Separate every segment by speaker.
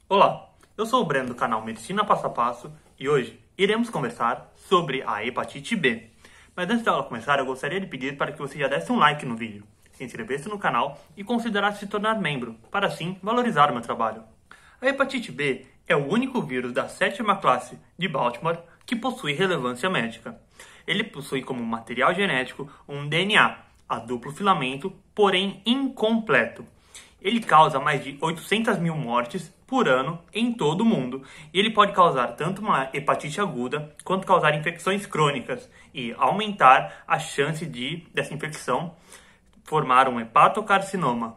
Speaker 1: Olá, eu sou o Breno do canal Medicina Passo a Passo e hoje iremos conversar sobre a hepatite B. Mas antes dela começar, eu gostaria de pedir para que você já desse um like no vídeo, se inscrevesse no canal e considerasse se tornar membro, para assim valorizar o meu trabalho. A hepatite B é o único vírus da 7ª classe de Baltimore que possui relevância médica. Ele possui como material genético um DNA a duplo filamento, porém incompleto. Ele causa mais de 800 mil mortes por ano em todo o mundo. E ele pode causar tanto uma hepatite aguda, quanto causar infecções crônicas e aumentar a chance dessa infecção formar um hepatocarcinoma.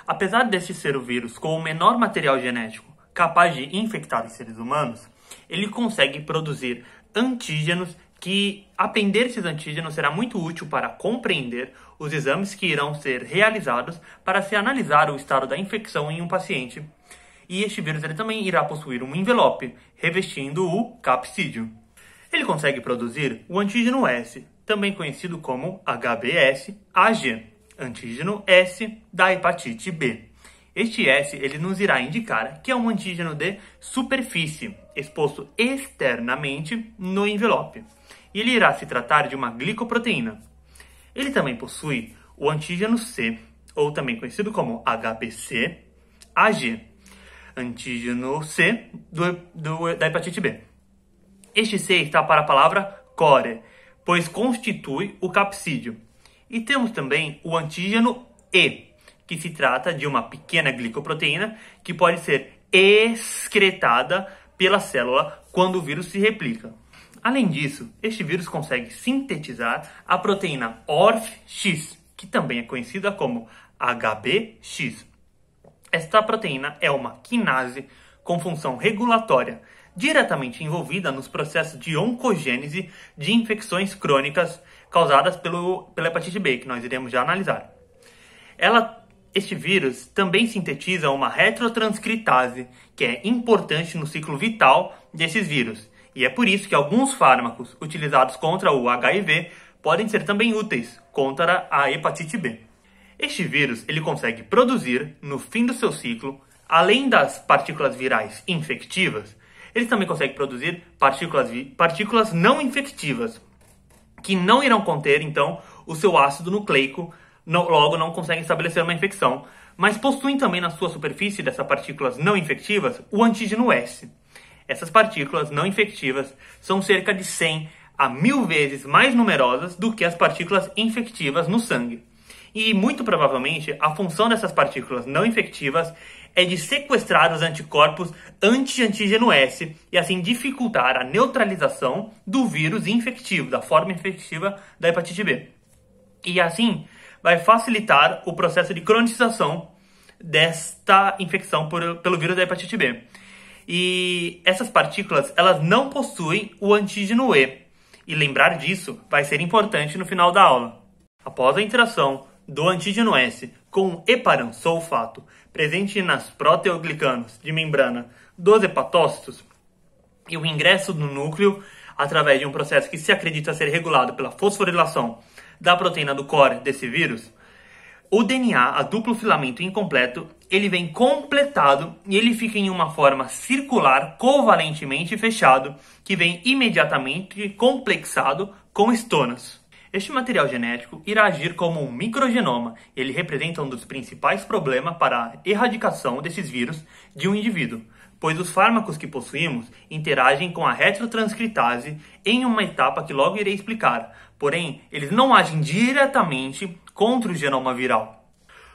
Speaker 1: Apesar deste ser o vírus com o menor material genético capaz de infectar os seres humanos, ele consegue produzir antígenos que, aprender esses antígenos, será muito útil para compreender os exames que irão ser realizados para se analisar o estado da infecção em um paciente. E este vírus ele também irá possuir um envelope, revestindo o capsídeo. Ele consegue produzir o antígeno S, também conhecido como HBsAg, antígeno S da hepatite B. Este S ele nos irá indicar que é um antígeno de superfície, exposto externamente no envelope. E ele irá se tratar de uma glicoproteína. Ele também possui o antígeno C, ou também conhecido como HBcAg, antígeno C da hepatite B. Este C está para a palavra core, pois constitui o capsídeo. E temos também o antígeno E, que se trata de uma pequena glicoproteína que pode ser excretada pela célula quando o vírus se replica. Além disso, este vírus consegue sintetizar a proteína ORF-X, que também é conhecida como HBx. Esta proteína é uma quinase com função regulatória, diretamente envolvida nos processos de oncogênese de infecções crônicas causadas pela hepatite B, que nós iremos já analisar. Este vírus também sintetiza uma retrotranscritase, que é importante no ciclo vital desses vírus. E é por isso que alguns fármacos utilizados contra o HIV podem ser também úteis contra a hepatite B. Este vírus ele consegue produzir, no fim do seu ciclo, além das partículas virais infectivas, ele também consegue produzir partículas não infectivas, que não irão conter, então, o seu ácido nucleico, logo não conseguem estabelecer uma infecção, mas possuem também na sua superfície dessas partículas não infectivas o antígeno S. Essas partículas não infectivas são cerca de 100 a 1000 vezes mais numerosas do que as partículas infectivas no sangue. E, muito provavelmente, a função dessas partículas não infectivas é de sequestrar os anticorpos anti-antígeno S e, assim, dificultar a neutralização do vírus infectivo, da forma infectiva da hepatite B. E, assim, vai facilitar o processo de cronicização desta infecção pelo vírus da hepatite B. E essas partículas, elas não possuem o antígeno E. E lembrar disso vai ser importante no final da aula. Após a interação do antígeno S com o heparansulfato presente nas proteoglicanos de membrana dos hepatócitos e o ingresso no núcleo através de um processo que se acredita ser regulado pela fosforilação da proteína do core desse vírus, o DNA, a duplo filamento incompleto, ele vem completado e ele fica em uma forma circular, covalentemente fechado, que vem imediatamente complexado com estonas. Este material genético irá agir como um microgenoma. Ele representa um dos principais problemas para a erradicação desses vírus de um indivíduo, pois os fármacos que possuímos interagem com a retrotranscritase em uma etapa que logo irei explicar. Porém, eles não agem diretamente contra o genoma viral.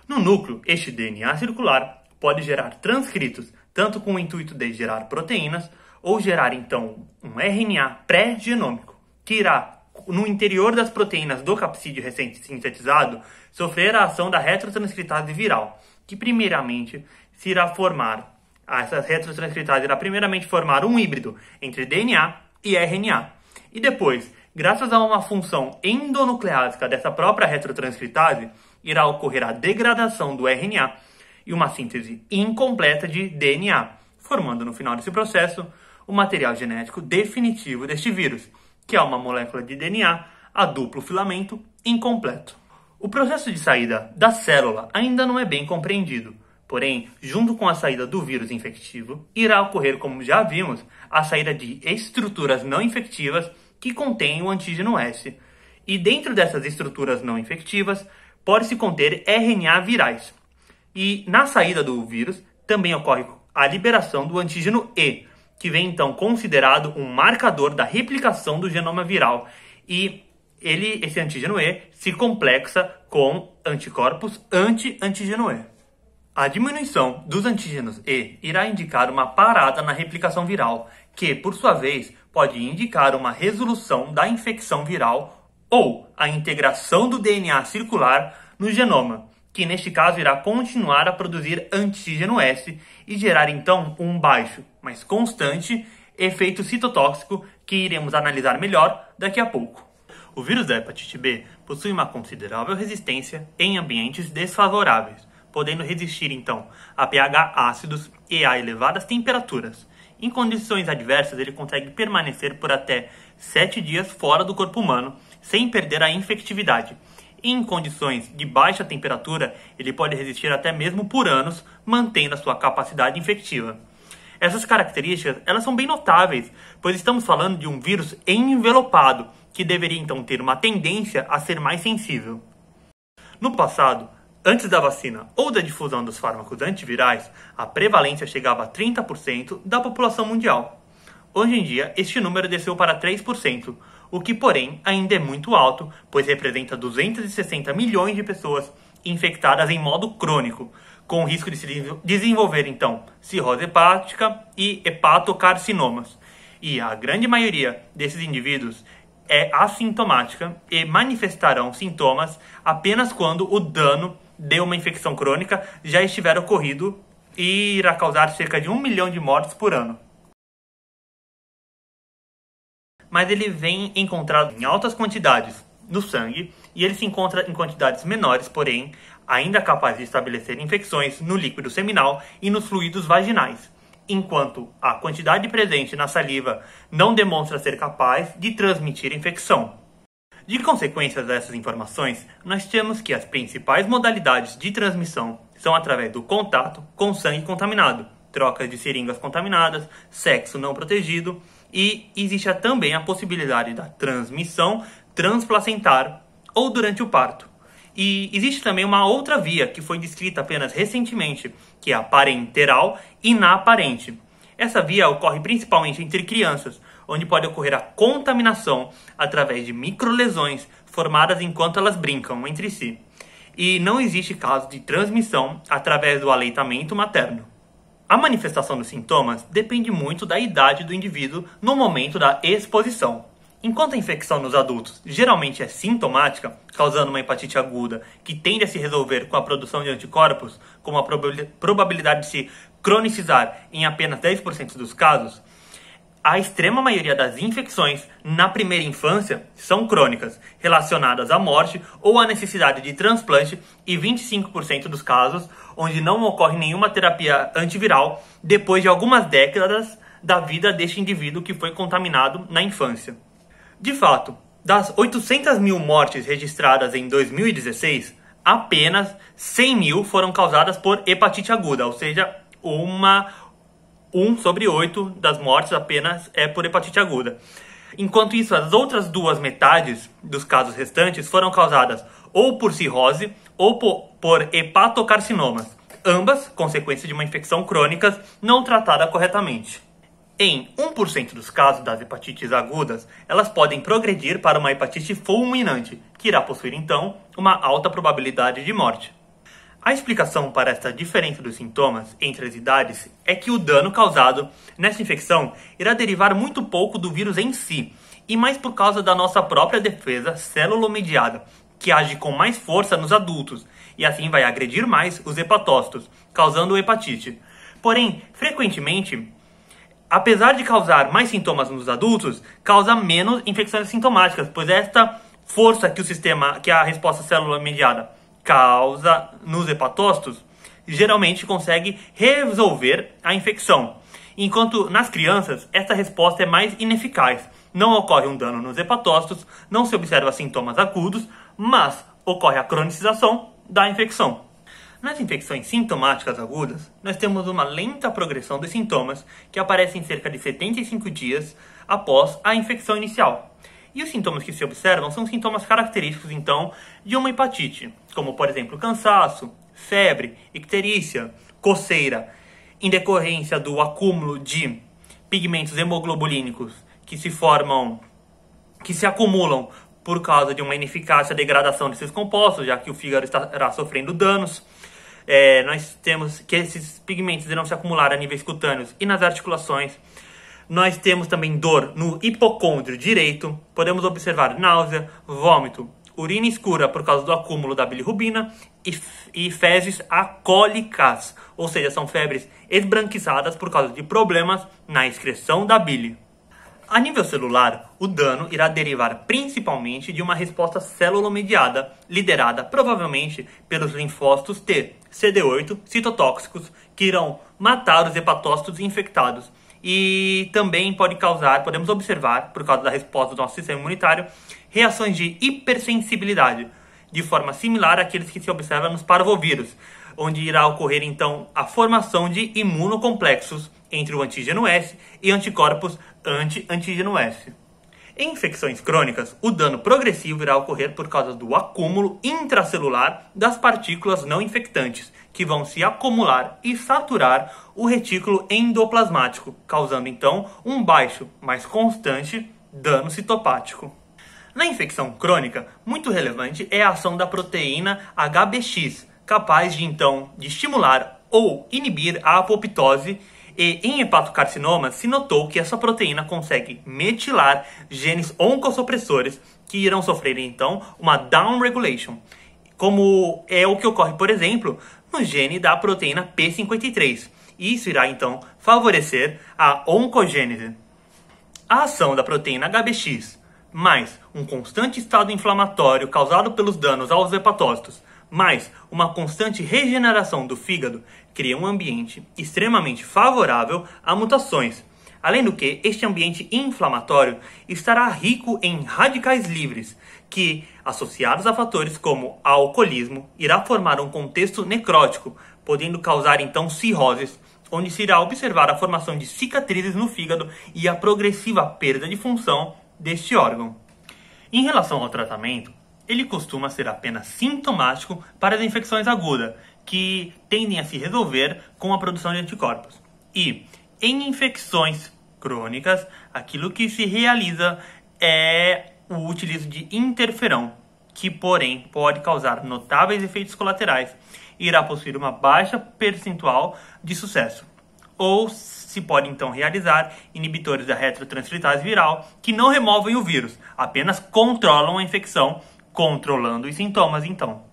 Speaker 1: No núcleo, este DNA circular pode gerar transcritos, tanto com o intuito de gerar proteínas, ou gerar, então, um RNA pré-genômico, que irá, no interior das proteínas do capsídeo recém-sintetizado, sofrer a ação da retrotranscritase viral, que primeiramente se irá formar. Essa retrotranscritase irá primeiramente formar um híbrido entre DNA e RNA. E depois, graças a uma função endonucleásica dessa própria retrotranscritase, irá ocorrer a degradação do RNA e uma síntese incompleta de DNA, formando no final desse processo o material genético definitivo deste vírus, que é uma molécula de DNA a duplo filamento incompleto. O processo de saída da célula ainda não é bem compreendido, Porém, junto com a saída do vírus infectivo, irá ocorrer, como já vimos, a saída de estruturas não infectivas que contêm o antígeno S. E dentro dessas estruturas não infectivas, pode-se conter RNA virais. E na saída do vírus, também ocorre a liberação do antígeno E, que vem então considerado um marcador da replicação do genoma viral. E esse antígeno E se complexa com anticorpos anti-antígeno E. A diminuição dos antígenos E irá indicar uma parada na replicação viral, que, por sua vez, pode indicar uma resolução da infecção viral ou a integração do DNA circular no genoma, que neste caso irá continuar a produzir antígeno S e gerar então um baixo, mas constante, efeito citotóxico que iremos analisar melhor daqui a pouco. O vírus da hepatite B possui uma considerável resistência em ambientes desfavoráveis, podendo resistir então a pH ácidos e a elevadas temperaturas. Em condições adversas, ele consegue permanecer por até 7 dias fora do corpo humano, sem perder a infectividade. Em condições de baixa temperatura, ele pode resistir até mesmo por anos, mantendo a sua capacidade infectiva. Essas características elas são bem notáveis, pois estamos falando de um vírus envelopado, que deveria então ter uma tendência a ser mais sensível. No passado, antes da vacina ou da difusão dos fármacos antivirais, a prevalência chegava a 30% da população mundial. Hoje em dia, este número desceu para 3%, o que, porém, ainda é muito alto, pois representa 260 milhões de pessoas infectadas em modo crônico, com risco de se desenvolver, então, cirrose hepática e hepatocarcinomas. E a grande maioria desses indivíduos é assintomática e manifestarão sintomas apenas quando o dano de uma infecção crônica já estiver ocorrido e irá causar cerca de 1 milhão de mortes por ano. Mas ele vem encontrado em altas quantidades no sangue e ele se encontra em quantidades menores, porém, ainda capaz de estabelecer infecções no líquido seminal e nos fluidos vaginais, enquanto a quantidade presente na saliva não demonstra ser capaz de transmitir infecção. De consequências dessas informações, nós temos que as principais modalidades de transmissão são através do contato com sangue contaminado, trocas de seringas contaminadas, sexo não protegido e existe também a possibilidade da transmissão transplacentar ou durante o parto. E existe também uma outra via que foi descrita apenas recentemente, que é a parenteral inaparente. Essa via ocorre principalmente entre crianças, onde pode ocorrer a contaminação através de microlesões formadas enquanto elas brincam entre si. E não existe caso de transmissão através do aleitamento materno. A manifestação dos sintomas depende muito da idade do indivíduo no momento da exposição. Enquanto a infecção nos adultos geralmente é sintomática, causando uma hepatite aguda que tende a se resolver com a produção de anticorpos, com a probabilidade de se cronicizar em apenas 10% dos casos, a extrema maioria das infecções na primeira infância são crônicas, relacionadas à morte ou à necessidade de transplante, e 25% dos casos onde não ocorre nenhuma terapia antiviral depois de algumas décadas da vida deste indivíduo que foi contaminado na infância. De fato, das 800 mil mortes registradas em 2016, apenas 100 mil foram causadas por hepatite aguda, ou seja, 1 sobre 8 das mortes apenas é por hepatite aguda. Enquanto isso, as outras duas metades dos casos restantes foram causadas ou por cirrose ou por hepatocarcinomas, ambas consequência de uma infecção crônica não tratada corretamente. Em 1% dos casos das hepatites agudas, elas podem progredir para uma hepatite fulminante, que irá possuir então uma alta probabilidade de morte. A explicação para esta diferença dos sintomas entre as idades é que o dano causado nessa infecção irá derivar muito pouco do vírus em si, e mais por causa da nossa própria defesa célula-mediada, que age com mais força nos adultos, e assim vai agredir mais os hepatócitos, causando hepatite. Porém, frequentemente, apesar de causar mais sintomas nos adultos, causa menos infecções sintomáticas, pois esta força que a resposta célula-mediada causa nos hepatócitos, geralmente consegue resolver a infecção. Enquanto nas crianças, essa resposta é mais ineficaz. Não ocorre um dano nos hepatócitos, não se observa sintomas agudos, mas ocorre a cronicização da infecção. Nas infecções sintomáticas agudas, nós temos uma lenta progressão dos sintomas que aparecem em cerca de 75 dias após a infecção inicial. E os sintomas que se observam são sintomas característicos, então, de uma hepatite, como, por exemplo, cansaço, febre, icterícia, coceira, em decorrência do acúmulo de pigmentos hemoglobulínicos que se acumulam por causa de uma ineficácia degradação desses compostos, já que o fígado estará sofrendo danos. Nós temos que esses pigmentos irão se acumular a níveis cutâneos e nas articulações. Nós temos também dor no hipocôndrio direito. Podemos observar náusea, vômito, urina escura por causa do acúmulo da bilirrubina e fezes acólicas, ou seja, são febres esbranquiçadas por causa de problemas na excreção da bile. A nível celular, o dano irá derivar principalmente de uma resposta célula-mediada, liderada provavelmente pelos linfócitos T, CD8, citotóxicos, que irão matar os hepatócitos infectados. E também podemos observar, por causa da resposta do nosso sistema imunitário, reações de hipersensibilidade, de forma similar àqueles que se observam nos parvovírus, onde irá ocorrer então a formação de imunocomplexos entre o antígeno S e anticorpos anti-antígeno S. Em infecções crônicas, o dano progressivo irá ocorrer por causa do acúmulo intracelular das partículas não infectantes, que vão se acumular e saturar o retículo endoplasmático, causando então um baixo, mas constante, dano citopático. Na infecção crônica, muito relevante é a ação da proteína HBx, capaz de estimular ou inibir a apoptose. E em hepatocarcinomas se notou que essa proteína consegue metilar genes oncossupressores que irão sofrer então uma downregulation, como é o que ocorre, por exemplo, no gene da proteína P53. Isso irá então favorecer a oncogênese. A ação da proteína HBx, mais um constante estado inflamatório causado pelos danos aos hepatócitos, mais uma constante regeneração do fígado, cria um ambiente extremamente favorável a mutações. Além do que, este ambiente inflamatório estará rico em radicais livres, que, associados a fatores como alcoolismo, irá formar um contexto necrótico, podendo causar então cirroses, onde se irá observar a formação de cicatrizes no fígado e a progressiva perda de função deste órgão. Em relação ao tratamento, ele costuma ser apenas sintomático para as infecções agudas, que tendem a se resolver com a produção de anticorpos. E, em infecções crônicas, aquilo que se realiza é o utilizo de interferão, que, porém, pode causar notáveis efeitos colaterais e irá possuir uma baixa percentual de sucesso. Ou se pode, então, realizar inibidores da retrotranscriptase viral, que não removem o vírus, apenas controlam a infecção, controlando os sintomas, então.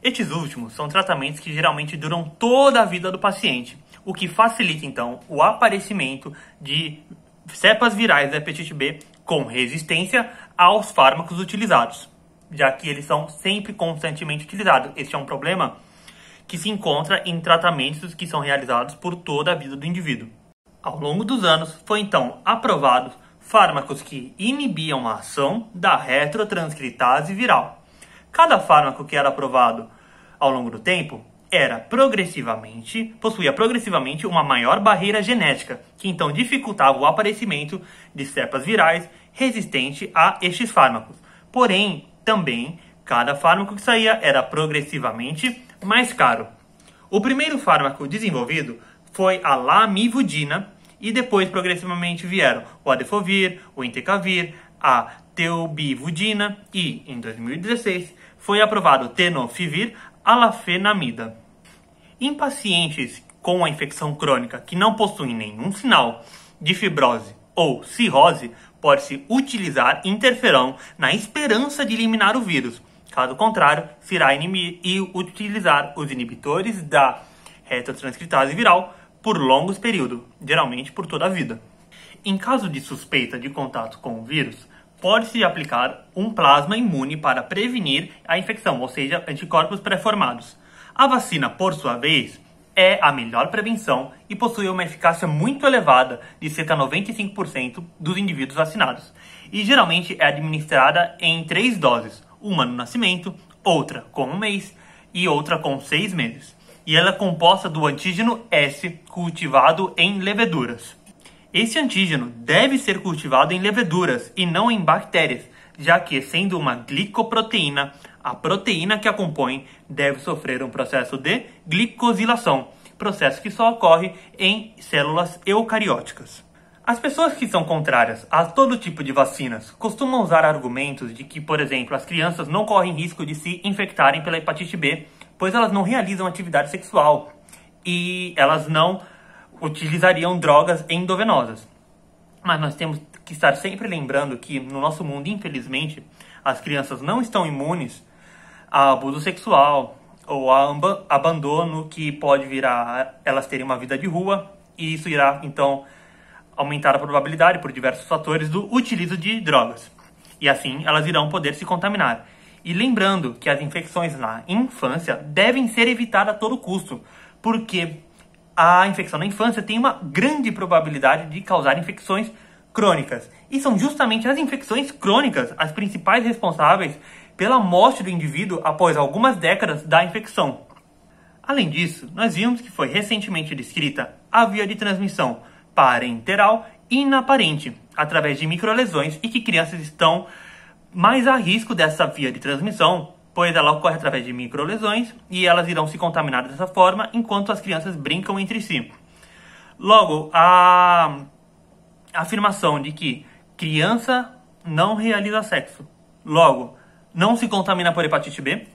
Speaker 1: Estes últimos são tratamentos que geralmente duram toda a vida do paciente, o que facilita, então, o aparecimento de cepas virais da hepatite B com resistência aos fármacos utilizados, já que eles são sempre constantemente utilizados. Este é um problema que se encontra em tratamentos que são realizados por toda a vida do indivíduo. Ao longo dos anos, foi então aprovados fármacos que inibiam a ação da retrotranscriptase viral. Cada fármaco que era aprovado ao longo do tempo possuía progressivamente uma maior barreira genética, que então dificultava o aparecimento de cepas virais resistentes a estes fármacos. Porém, também, cada fármaco que saía era progressivamente mais caro. O primeiro fármaco desenvolvido foi a lamivudina, e depois progressivamente vieram o adefovir, o entecavir, a teobivudina e, em 2016, foi aprovado o tenofovir alafenamida. Em pacientes com a infecção crônica que não possuem nenhum sinal de fibrose ou cirrose, pode-se utilizar interferão na esperança de eliminar o vírus. Caso contrário, se irá utilizar os inibidores da retrotranscriptase viral por longos períodos, geralmente por toda a vida. Em caso de suspeita de contato com o vírus, pode-se aplicar um plasma imune para prevenir a infecção, ou seja, anticorpos pré-formados. A vacina, por sua vez, é a melhor prevenção e possui uma eficácia muito elevada de cerca de 95% dos indivíduos vacinados. E geralmente é administrada em 3 doses, uma no nascimento, outra com 1 mês e outra com 6 meses. E ela é composta do antígeno S cultivado em leveduras. Esse antígeno deve ser cultivado em leveduras e não em bactérias, já que, sendo uma glicoproteína, a proteína que a compõe deve sofrer um processo de glicosilação, processo que só ocorre em células eucarióticas. As pessoas que são contrárias a todo tipo de vacinas costumam usar argumentos de que, por exemplo, as crianças não correm risco de se infectarem pela hepatite B, pois elas não realizam atividade sexual e elas não utilizariam drogas endovenosas. Mas nós temos que estar sempre lembrando que no nosso mundo, infelizmente, as crianças não estão imunes a abuso sexual ou a abandono, que pode vir a elas terem uma vida de rua, e isso irá, então, aumentar a probabilidade, por diversos fatores, do utilizo de drogas. E assim, elas irão poder se contaminar. E lembrando que as infecções na infância devem ser evitadas a todo custo, porque a infecção na infância tem uma grande probabilidade de causar infecções crônicas. E são justamente as infecções crônicas as principais responsáveis pela morte do indivíduo após algumas décadas da infecção. Além disso, nós vimos que foi recentemente descrita a via de transmissão parenteral inaparente, através de microlesões, e que crianças estão mais a risco dessa via de transmissão, pois ela ocorre através de microlesões e elas irão se contaminar dessa forma enquanto as crianças brincam entre si. Logo, a afirmação de que criança não realiza sexo, logo, não se contamina por hepatite B,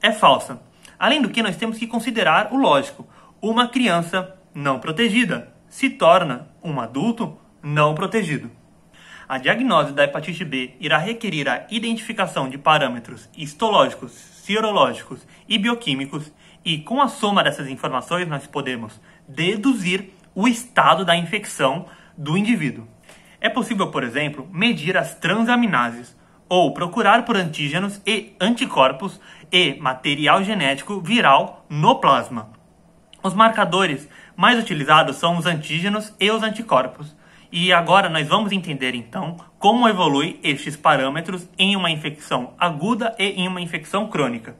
Speaker 1: é falsa. Além do que, nós temos que considerar o lógico. Uma criança não protegida se torna um adulto não protegido. A diagnose da hepatite B irá requerer a identificação de parâmetros histológicos, serológicos e bioquímicos, e com a soma dessas informações nós podemos deduzir o estado da infecção do indivíduo. É possível, por exemplo, medir as transaminases ou procurar por antígenos e anticorpos e material genético viral no plasma. Os marcadores mais utilizados são os antígenos e os anticorpos. E agora nós vamos entender, então, como evolui estes parâmetros em uma infecção aguda e em uma infecção crônica.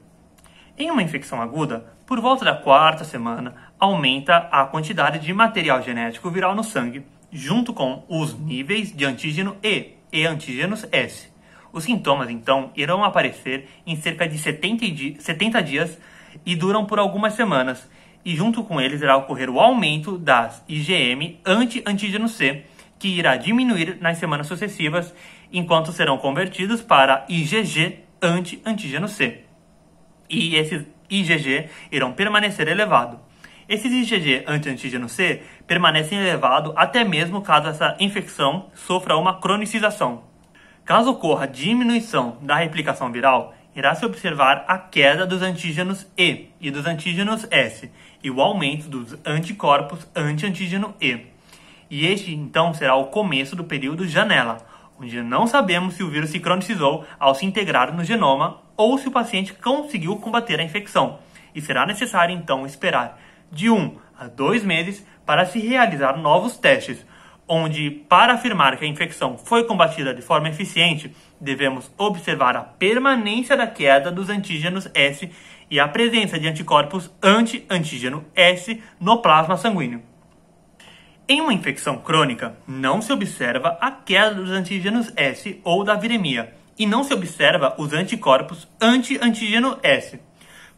Speaker 1: Em uma infecção aguda, por volta da 4ª semana, aumenta a quantidade de material genético viral no sangue, junto com os níveis de antígeno E e antígenos S. Os sintomas, então, irão aparecer em cerca de 70 dias e duram por algumas semanas, e junto com eles irá ocorrer o aumento das IgM anti-antígeno C, que irá diminuir nas semanas sucessivas, enquanto serão convertidos para IgG anti-antígeno C. E esses IgG irão permanecer elevados. Esses IgG anti-antígeno C permanecem elevados até mesmo caso essa infecção sofra uma cronicização. Caso ocorra diminuição da replicação viral, irá se observar a queda dos antígenos E e dos antígenos S e o aumento dos anticorpos anti-antígeno E. E este, então, será o começo do período janela, onde não sabemos se o vírus se cronicizou ao se integrar no genoma ou se o paciente conseguiu combater a infecção. E será necessário, então, esperar de 1 a 2 meses para se realizar novos testes, onde, para afirmar que a infecção foi combatida de forma eficiente, devemos observar a permanência da queda dos antígenos S e a presença de anticorpos anti-antígeno S no plasma sanguíneo. Em uma infecção crônica, não se observa a queda dos antígenos S ou da viremia, e não se observa os anticorpos anti-antígeno S.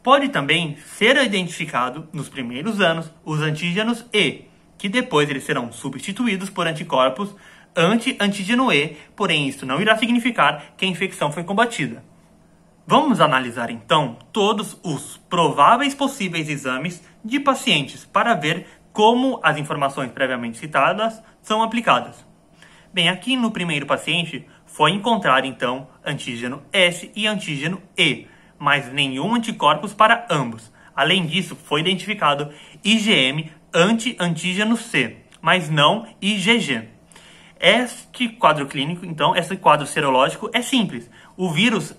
Speaker 1: Pode também ser identificado, nos primeiros anos, os antígenos E, que depois eles serão substituídos por anticorpos anti-antígeno E, porém isso não irá significar que a infecção foi combatida. Vamos analisar então todos os prováveis possíveis exames de pacientes para ver como as informações previamente citadas são aplicadas. Bem, aqui no primeiro paciente foi encontrado então antígeno S e antígeno E, mas nenhum anticorpos para ambos. Além disso, foi identificado IgM anti-antígeno C, mas não IgG. Este quadro clínico, então, esse quadro serológico é simples. O vírus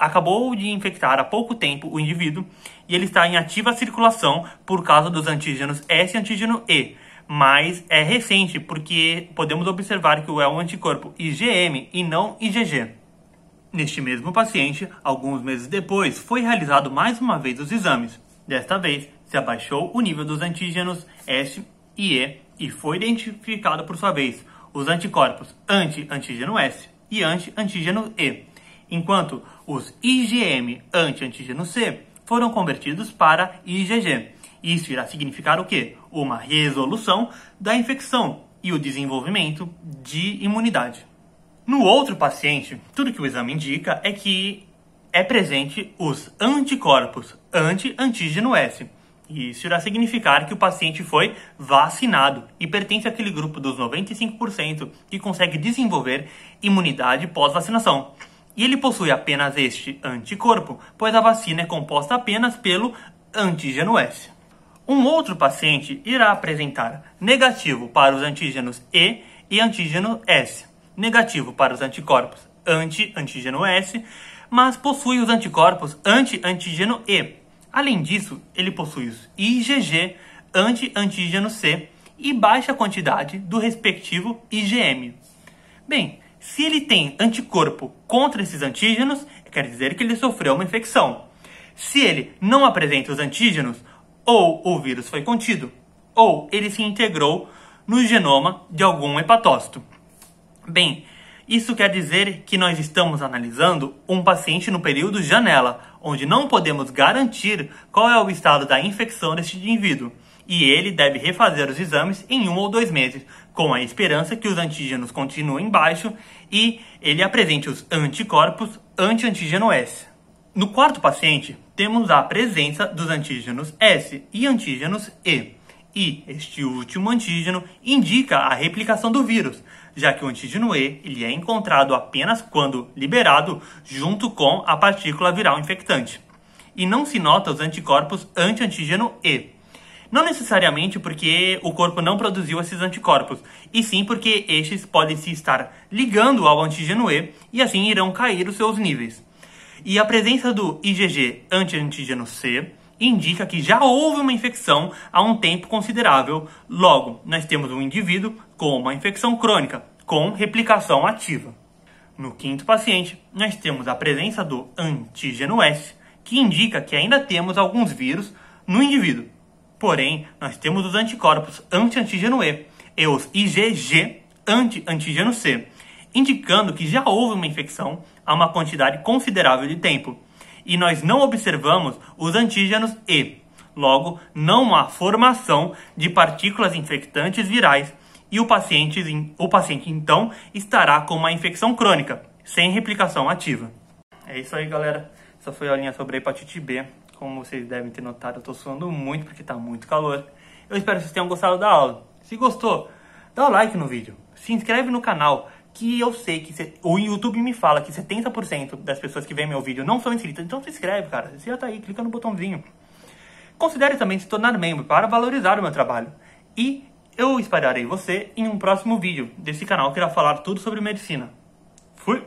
Speaker 1: acabou de infectar há pouco tempo o indivíduo e ele está em ativa circulação por causa dos antígenos S e antígeno E, mas é recente porque podemos observar que é um anticorpo IgM e não IgG. Neste mesmo paciente, alguns meses depois, foi realizado mais uma vez os exames. Desta vez, se abaixou o nível dos antígenos S e E foi identificado por sua vez os anticorpos anti-antígeno S e anti-antígeno E, enquanto os IgM anti-antígeno C foram convertidos para IgG. Isso irá significar o quê? Uma resolução da infecção e o desenvolvimento de imunidade. No outro paciente, tudo que o exame indica é que é presente os anticorpos anti-antígeno S. Isso irá significar que o paciente foi vacinado e pertence àquele grupo dos 95% que consegue desenvolver imunidade pós-vacinação. E ele possui apenas este anticorpo, pois a vacina é composta apenas pelo antígeno S. Um outro paciente irá apresentar negativo para os antígenos E e antígeno S, negativo para os anticorpos anti-antígeno S, mas possui os anticorpos anti-antígeno E. Além disso, ele possui os IgG anti-antígeno C e baixa quantidade do respectivo IgM. Bem, se ele tem anticorpo contra esses antígenos, quer dizer que ele sofreu uma infecção. Se ele não apresenta os antígenos, ou o vírus foi contido, ou ele se integrou no genoma de algum hepatócito. Bem, isso quer dizer que nós estamos analisando um paciente no período janela, onde não podemos garantir qual é o estado da infecção deste indivíduo, e ele deve refazer os exames em 1 ou 2 meses, com a esperança que os antígenos continuem baixos e ele apresente os anticorpos anti-antígeno S. No quarto paciente, temos a presença dos antígenos S e antígenos E. E este último antígeno indica a replicação do vírus, já que o antígeno E ele é encontrado apenas quando liberado junto com a partícula viral infectante. E não se nota os anticorpos anti-antígeno E. Não necessariamente porque o corpo não produziu esses anticorpos, e sim porque estes podem se estar ligando ao antígeno E e assim irão cair os seus níveis. E a presença do IgG anti-antígeno C indica que já houve uma infecção há um tempo considerável. Logo, nós temos um indivíduo com uma infecção crônica, com replicação ativa. No quinto paciente, nós temos a presença do antígeno S, que indica que ainda temos alguns vírus no indivíduo. Porém, nós temos os anticorpos anti-antígeno e os IgG anti-antígeno C, indicando que já houve uma infecção há uma quantidade considerável de tempo. E nós não observamos os antígenos E. Logo, não há formação de partículas infectantes virais e o paciente então estará com uma infecção crônica, sem replicação ativa. É isso aí, galera. Essa foi a aulinha sobre a hepatite B. Como vocês devem ter notado, eu estou suando muito porque está muito calor. Eu espero que vocês tenham gostado da aula. Se gostou, dá o like no vídeo. Se inscreve no canal, que eu sei que o YouTube me fala que 70% das pessoas que veem meu vídeo não são inscritas. Então se inscreve, cara. Você já tá aí, clica no botãozinho. Considere também se tornar membro para valorizar o meu trabalho. E eu esperarei você em um próximo vídeo desse canal que irá falar tudo sobre medicina.